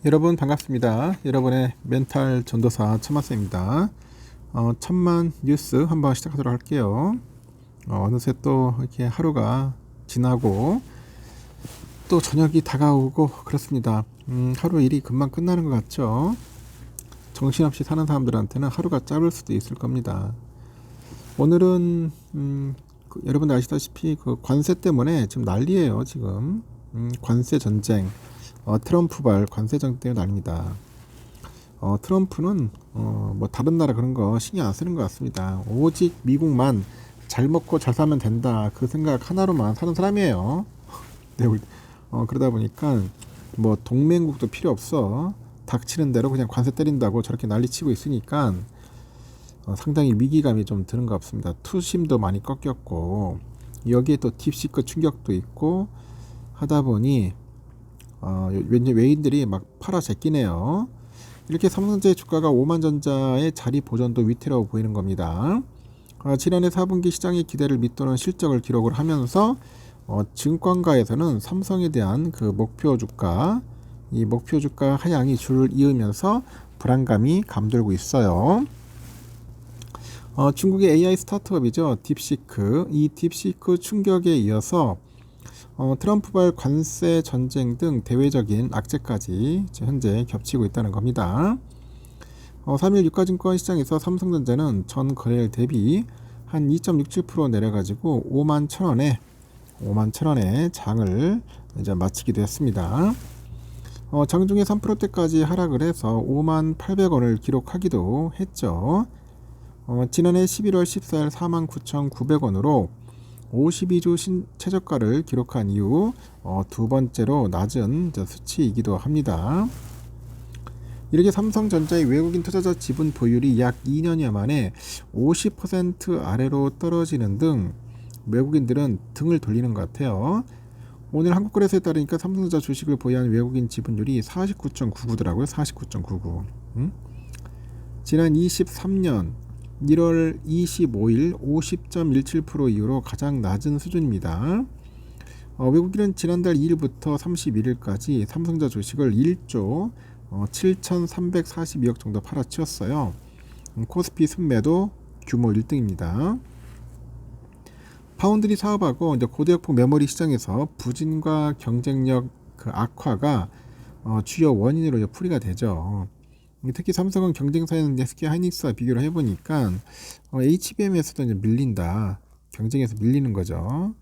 여러분 반갑습니다. 여러분의 멘탈 전도사 천마쌤입니다. 천만 뉴스 한번 시작하도록 할게요. 어느새 또 이렇게 하루가 지나고 또 저녁이 다가오고 그렇습니다. 하루 일이 금방 끝나는 것 같죠? 정신없이 사는 사람들한테는 하루가 짧을 수도 있을 겁니다. 오늘은 여러분들 아시다시피 그 관세 때문에 지금 난리예요. 지금 관세 전쟁. 트럼프발 관세정 때문에 난립니다. 트럼프는 뭐 다른 나라 그런 거 신경 안 쓰는 것 같습니다. 오직 미국만 잘 먹고 잘 살면 된다 그 생각 하나로만 사는 사람이에요. 네, 그러다 보니까 뭐 동맹국도 필요 없어. 닥치는 대로 그냥 관세 때린다고 저렇게 난리치고 있으니까 상당히 위기감이 좀 드는 것 같습니다. 투심도 많이 꺾였고 여기에 또 딥시크 충격도 있고 하다 보니 왠지 외인들이 막 팔아 제끼네요. 이렇게 삼성전자의 주가가 오만전자의 자리 보전도 위태로워 보이는 겁니다. 지난해 4분기 시장의 기대를 밑도는 실적을 기록을 하면서 증권가에서는 삼성에 대한 그 목표 주가, 이 목표 주가 하향이 줄을 이으면서 불안감이 감돌고 있어요. 중국의 AI 스타트업이죠. 딥시크. 이 딥시크 충격에 이어서 트럼프발 관세 전쟁 등 대외적인 악재까지 현재 겹치고 있다는 겁니다. 3일 유가증권 시장에서 삼성전자는 전 거래일 대비 한 2.67% 내려가지고 5만 1,000원에 장을 이제 마치기도 했습니다. 장중에 3%대까지 하락을 해서 5만 800원을 기록하기도 했죠. 지난해 11월 14일 49,900원으로 52주 최저가를 기록한 이후 두 번째로 낮은 수치이기도 합니다. 이렇게 삼성전자의 외국인 투자자 지분 보율이 약 2년여 만에 50% 아래로 떨어지는 등 외국인들은 등을 돌리는 것 같아요. 오늘 한국거래소에 따르니까 삼성전자 주식을 보유한 외국인 지분율이 49.99더라고요. 49.99. 지난 23년 1월 25일 50.17% 이후로 가장 낮은 수준입니다. 외국인은 지난달 2일부터 31일까지 삼성전자 주식을 1조 7,342억 정도 팔아치웠어요. 코스피 순매도 규모 1등입니다. 파운드리 사업하고 이제 고대역폭 메모리 시장에서 부진과 경쟁력 그 악화가 주요 원인으로 풀이가 되죠. 특히 삼성은 경쟁사인 SK 하이닉스와 비교를 해보니까 HBM에서도 이제 밀린다. 경쟁에서 밀리는 거죠.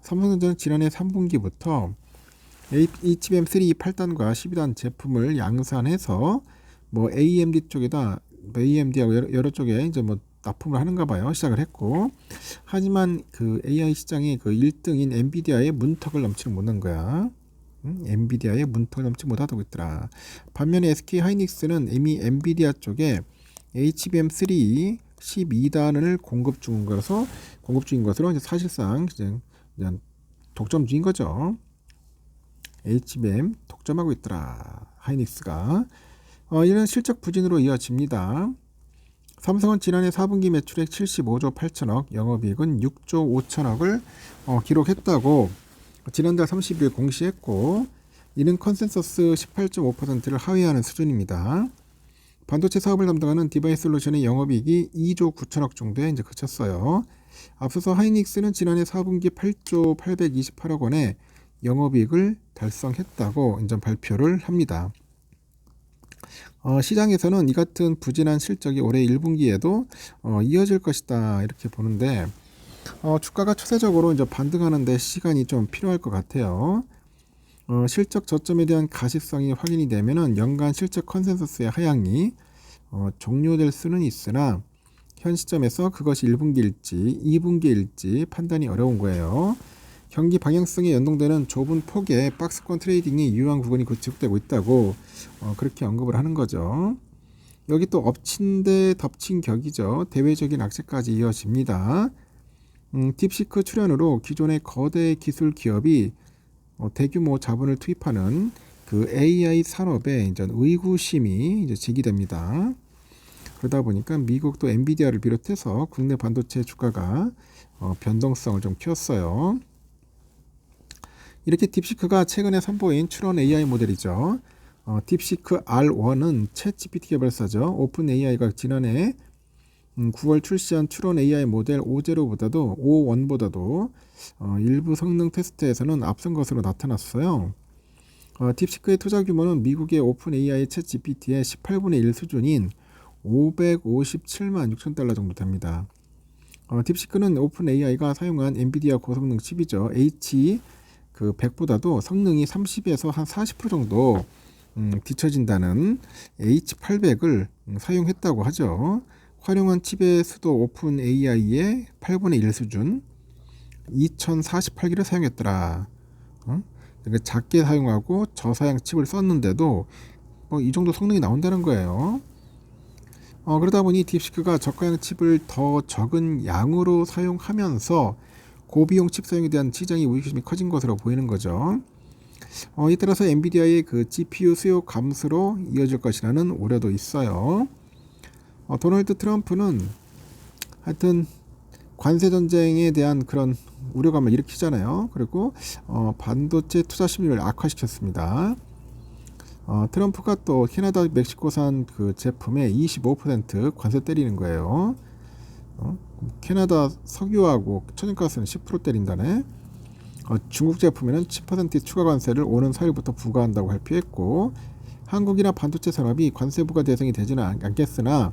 삼성전자는 지난해 3분기부터 HBM3 8단과 12단 제품을 양산해서 뭐 AMD 쪽에다 AMD하고 여러 쪽에 이제 뭐 납품을 하는가 봐요. 시작을 했고, 하지만 그 AI 시장의 그 1등인 엔비디아의 문턱을 넘지는 못한 거야. 엔비디아의 문턱을 넘지 못하고 있더라. 반면에 SK 하이닉스는 이미 엔비디아 쪽에 HBM3 12단을 공급 중인 것으로 이제 사실상 그냥 독점주인 거죠. HBM 독점하고 있더라. 하이닉스가. 이런 실적 부진으로 이어집니다. 삼성은 지난해 4분기 매출액 75조 8천억, 영업이익은 6조 5천억을 기록했다고 지난달 30일 공시했고, 이는 컨센서스 18.5%를 하회하는 수준입니다. 반도체 사업을 담당하는 디바이스 솔루션의 영업이익이 2조 9천억 정도에 이제 그쳤어요. 앞서서 하이닉스는 지난해 4분기 8조 828억 원의 영업이익을 달성했다고 이제 발표를 합니다. 시장에서는 이 같은 부진한 실적이 올해 1분기에도 이어질 것이다 이렇게 보는데, 주가가 추세적으로 이제 반등하는데 시간이 좀 필요할 것 같아요. 실적 저점에 대한 가시성이 확인이 되면은 연간 실적 컨센서스의 하향이 종료될 수는 있으나 현 시점에서 그것이 1분기일지 2분기일지 판단이 어려운 거예요. 경기 방향성에 연동되는 좁은 폭의 박스권 트레이딩이 유효한 구간이 지속되고 있다고 그렇게 언급을 하는 거죠. 여기 또 엎친 데 덮친 격이죠. 대외적인 악재까지 이어집니다. 딥시크 출현으로 기존의 거대 기술 기업이 대규모 자본을 투입하는 그 AI 산업에 이제 의구심이 이제 제기됩니다. 그러다 보니까 미국도 엔비디아를 비롯해서 국내 반도체 주가가 변동성을 좀 키웠어요. 이렇게 딥시크가 최근에 선보인 추론 AI 모델이죠. 딥시크 R1은 챗 GPT 개발사죠. 오픈 AI가 지난해 9월 출시한 추론 AI 모델 5.1보다도 일부 성능 테스트에서는 앞선 것으로 나타났어요. 딥시크의 투자 규모는 미국의 오픈 AI 챗 GPT의 18분의 1 수준인 557만 6천 달러 정도 됩니다. 딥시크는 오픈 AI가 사용한 엔비디아 고성능 칩이죠. H100보다도 성능이 30에서 한 40% 정도 뒤처진다는 H800을 사용했다고 하죠. 활용한 칩의 수도 오픈 AI의 8분의 1 수준 2048개를 사용했더라. 작게 사용하고 저사양 칩을 썼는데도 이 정도 성능이 나온다는 거예요. 그러다 보니 딥시크가 저가형 칩을 더 적은 양으로 사용하면서 고비용 칩 사용에 대한 시장의 우위심이 커진 것으로 보이는 거죠. 이 따라서 엔비디아의 그 GPU 수요 감소로 이어질 것이라는 우려도 있어요. 도널드 트럼프는 하여튼 관세 전쟁에 대한 그런 우려감을 일으키잖아요. 그리고 반도체 투자 심리를 악화시켰습니다. 트럼프가 또 캐나다 멕시코산 그 제품에 25% 관세 때리는 거예요. 캐나다 석유하고 천연가스는 10% 때린다네. 중국 제품에는 10% 추가 관세를 오는 4일부터 부과한다고 발표했고, 한국이나 반도체 산업이 관세 부과 대상이 되지는 않겠으나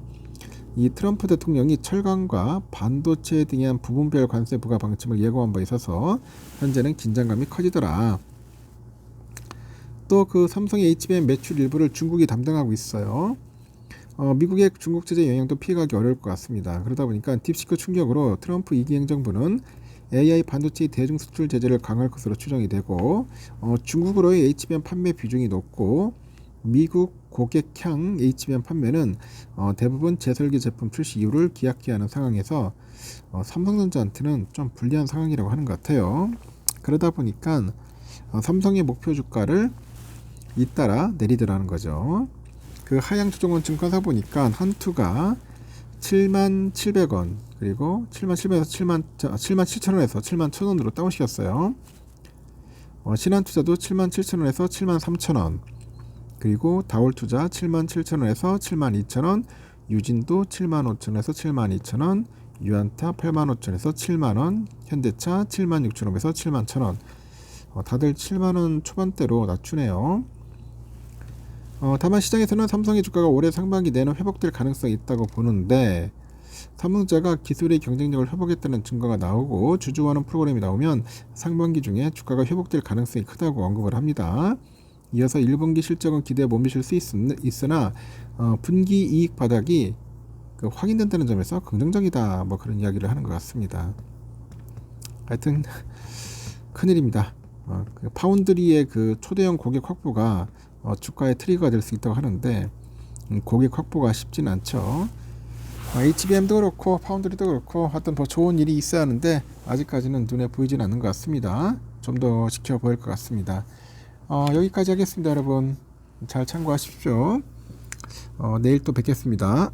이 트럼프 대통령이 철강과 반도체 등에 대한 부분별 관세 부과 방침을 예고한 바 있어서 현재는 긴장감이 커지더라. 또 그 삼성의 HBM 매출 일부를 중국이 담당하고 있어요. 미국의 중국 제재 영향도 피해가기 어려울 것 같습니다. 그러다 보니까 딥시크 충격으로 트럼프 2기 행정부는 AI 반도체 대중 수출 제재를 강화할 것으로 추정이 되고, 중국으로의 HBM 판매 비중이 높고 미국 고객향 HBM 판매는 대부분 재설계 제품 출시 이후를 기약해야 하는 상황에서 삼성전자한테는 좀 불리한 상황이라고 하는 것 같아요. 그러다 보니까 삼성의 목표 주가를 잇따라 내리더라는 거죠. 그 하양조정원 증권사 보니까 한투가 77,000원 그리고 77,000원에서 71,000원으로 다운시켰어요. 신한투자도 77,000원에서 73,000원, 그리고 다올투자 77,000원에서 72,000원, 유진도 75,000원에서 72,000원, 유안타 85,000원에서 7만원, 현대차 76,000원에서 71,000원. 다들 7만원 초반대로 낮추네요. 다만 시장에서는 삼성의 주가가 올해 상반기 내는 회복될 가능성이 있다고 보는데, 삼성전자가 기술의 경쟁력을 회복했다는 증거가 나오고 주주환원 프로그램이 나오면 상반기 중에 주가가 회복될 가능성이 크다고 언급을 합니다. 이어서 1분기 실적은 기대에 못 미칠 수 있으나 분기 이익 바닥이 확인된다는 점에서 긍정적이다, 뭐 그런 이야기를 하는 것 같습니다. 하여튼 큰일입니다. 그 파운드리의 그 초대형 고객 확보가 주가의 트리거가 될 수 있다고 하는데, 고객 확보가 쉽진 않죠. HBM도 그렇고 파운드리도 그렇고 하여튼 더 좋은 일이 있어야 하는데 아직까지는 눈에 보이진 않는 것 같습니다. 좀 더 지켜보일 것 같습니다. 여기까지 하겠습니다. 여러분 잘 참고하십시오. 내일 또 뵙겠습니다.